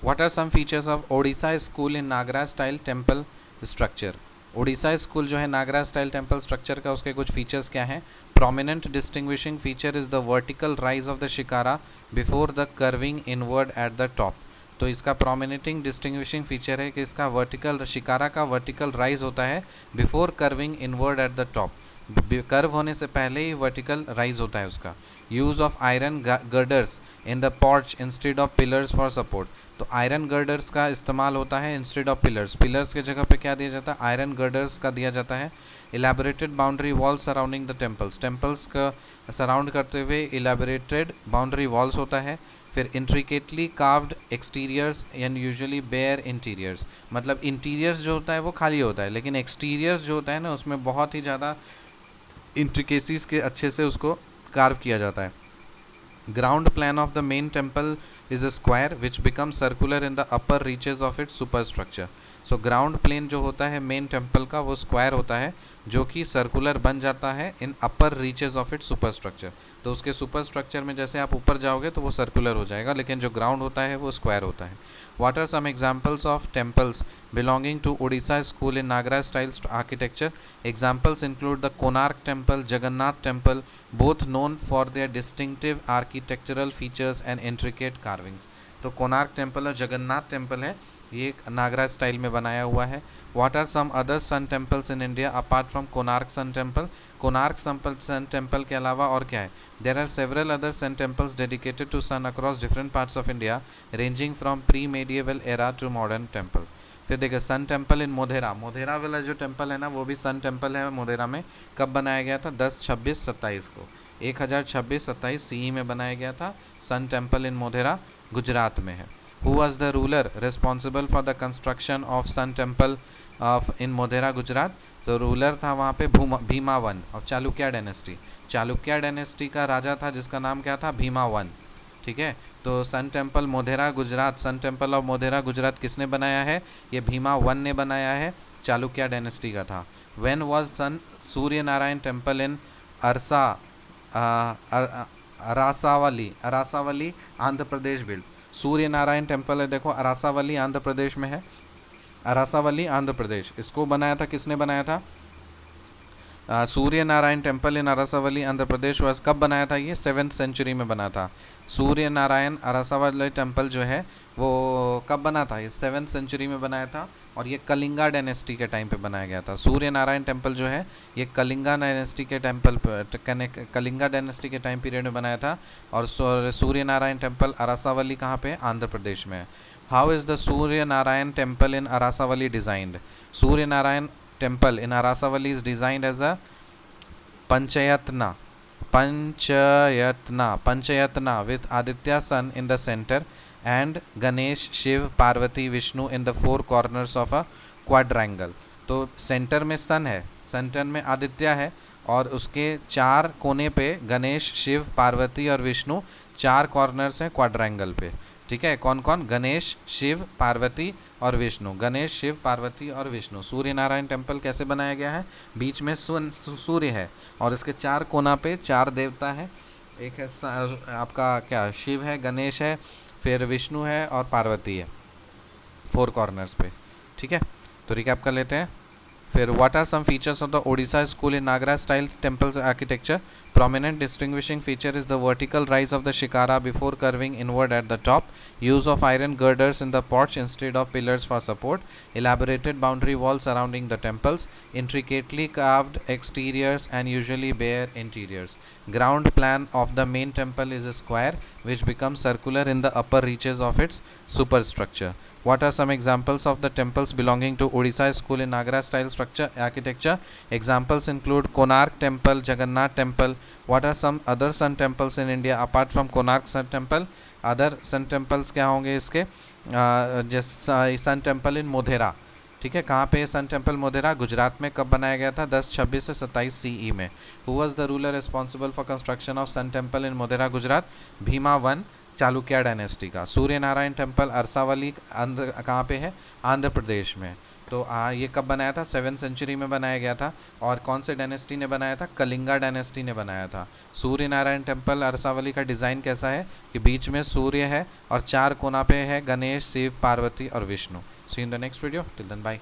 What are some features of Odisha school in Nagara style temple structure? Odisha school जो है नागरा style temple structure का, उसके कुछ features क्या हैं? Prominent distinguishing feature is the vertical rise of the shikara before the curving inward at the top. तो इसका प्रोमिनेटिंग distinguishing feature है कि इसका वर्टिकल, शिकारा का वर्टिकल राइज होता है before curving inward at the top, curve होने से पहले ही वर्टिकल राइज होता है उसका। Use of iron girders in the porch instead of pillars for support. तो आयरन गर्डर्स का इस्तेमाल होता है इंस्टेड ऑफ पिलर्स, पिलर्स के जगह पे क्या दिया जाता है? आयरन गर्डर्स का दिया जाता है। Elaborated boundary walls surrounding the temples, temples का सराउंड करते हुए इलेबोरेटेड बाउंड्री वॉल्स होता है। फिर intricately carved exteriors and usually bare interiors, मतलब इंटीरियर्स जो होता है वो खाली होता है, लेकिन एक्सटीरियर्स जो होता है ना उसमें बहुत ही ज़्यादा इंट्रिकेसीज के अच्छे से उसको कार्व किया जाता है। Ground plan of the main temple is a square which become circular in the upper reaches of its superstructure. So ground plane जो होता है मेन टेम्पल का वो स्क्वायर होता है जो कि सर्कुलर बन जाता है in upper reaches of its superstructure. तो उसके सुपर स्ट्रक्चर में जैसे आप ऊपर जाओगे तो वो सर्कुलर हो जाएगा, लेकिन जो ग्राउंड होता है वो स्क्वायर होता है। What are some examples of temples belonging to Odisha school in Nagara style architecture? Examples include the Konark temple, Jagannath temple, both known for their distinctive architectural features and intricate carvings. तो Konark temple और Jagannath temple है, ये नागरा style में बनाया हुआ है। What are some other sun temples in India apart from Konark Sun Temple? Konark sun temple के अलावा और क्या है? There are several other sun temples dedicated to sun across different parts of India, ranging from pre-medieval era to modern temple. फिर देखिए sun temple in Modhera, Modhera वाला जो temple है ना वो भी सन टेम्पल है मोधेरा में। कब बनाया गया था? 10-26-27 को, 1026-27 CE में बनाया गया था। Sun temple in Modhera Gujarat में है। Who was the ruler responsible for the construction of Sun Temple of in Modhera Gujarat? तो रूलर था वहाँ पे भीमावन और चालुक्य डायनेस्टी। चालुक्य डायनेस्टी का राजा था जिसका नाम क्या था? भीमावन। ठीक है, तो sun temple Modhera Gujarat, sun temple of Modhera Gujarat किसने बनाया है? ये भीमावन ने बनाया है, चालुक्य डायनेस्टी का था। When was Sun Surya Narayan temple in Arasavalli Andhra Pradesh build. Surya Narayan temple है, देखो अरासावली आंध्र प्रदेश में है, अरासावली आंध्र प्रदेश। इसको बनाया था, किसने बनाया था? Surya Narayan temple in Arasavalli Andhra Pradesh was, कब बनाया था? ये 7th सेंचुरी में बना था। सूर्य नारायण अरासावली टेम्पल जो है वो कब बना था? ये 7th सेंचुरी में बनाया था और ये कलिंगा डायनेस्टी के टाइम पे बनाया गया था। सूर्य नारायण टेम्पल जो है ये कलिंगा डायनेस्टी के कलिंगा डायनेस्टी के टाइम पीरियड में बनाया था। और सूर्य नारायण टेम्पल अरासावली कहाँ पे? आंध्र प्रदेश में है। How is the Surya Narayan temple in Arasavalli designed? Surya Narayan temple in Arasavali is designed as a panchayatna with Aditya sun in the center and Ganesh, Shiv, Parvati, Vishnu in the four corners of a quadrangle. तो centre में सन है, centre में आदित्य है और उसके 4 कोने पे गणेश, शिव, पार्वती और विष्णु 4 कॉर्नर्स हैं क्वाड्रेंगल पे। ठीक है, कौन कौन? गणेश, शिव, पार्वती और विष्णु। गणेश, शिव, पार्वती और विष्णु। सूर्य नारायण टेम्पल कैसे बनाया गया है? बीच में सूर्य है और इसके 4 कोना पे 4 देवता है। एक है आपका क्या? शिव है, गणेश है, फिर विष्णु है और पार्वती है 4 कॉर्नर्स पे। ठीक है, तो रिकैप कर लेते हैं। फिर what are some features of the Odisha school in Nagara style temples architecture? Prominent distinguishing feature is the vertical rise of the shikara before curving inward at the top. Use of iron girders in the porch instead of pillars for support. Elaborated boundary walls surrounding the temples. Intricately carved exteriors and usually bare interiors. Ground plan of the main temple is a square which becomes circular in the upper reaches of its superstructure. What are some examples of the temples belonging to Odisha school in Nagara style structure architecture? Examples include Konark temple, Jagannath temple. What are some other sun temples in India apart from Konark sun temple? Other sun temples क्या होंगे इसके? जैसे सन temple in Modhera. ठीक है, कहाँ पे सन temple Modhera? Gujarat में। कब बनाया गया था? 1026-27 CE में। Who was the ruler responsible for construction of Sun Temple in Modhera Gujarat? भीमावन। चालुक्य डायनेस्टी का। सूर्य नारायण टेम्पल अरसावली आंध्र कहाँ पे है? आंध्र प्रदेश में। तो ये कब बनाया था? 7th सेंचुरी में बनाया गया था। और कौन से डायनेस्टी ने बनाया था? कलिंगा डायनेस्टी ने बनाया था। सूर्य नारायण टेम्पल अरसावली का डिज़ाइन कैसा है कि बीच में सूर्य है और 4 कोना पे है गणेश, शिव, पार्वती और Vishnu. See in the next video, till then bye.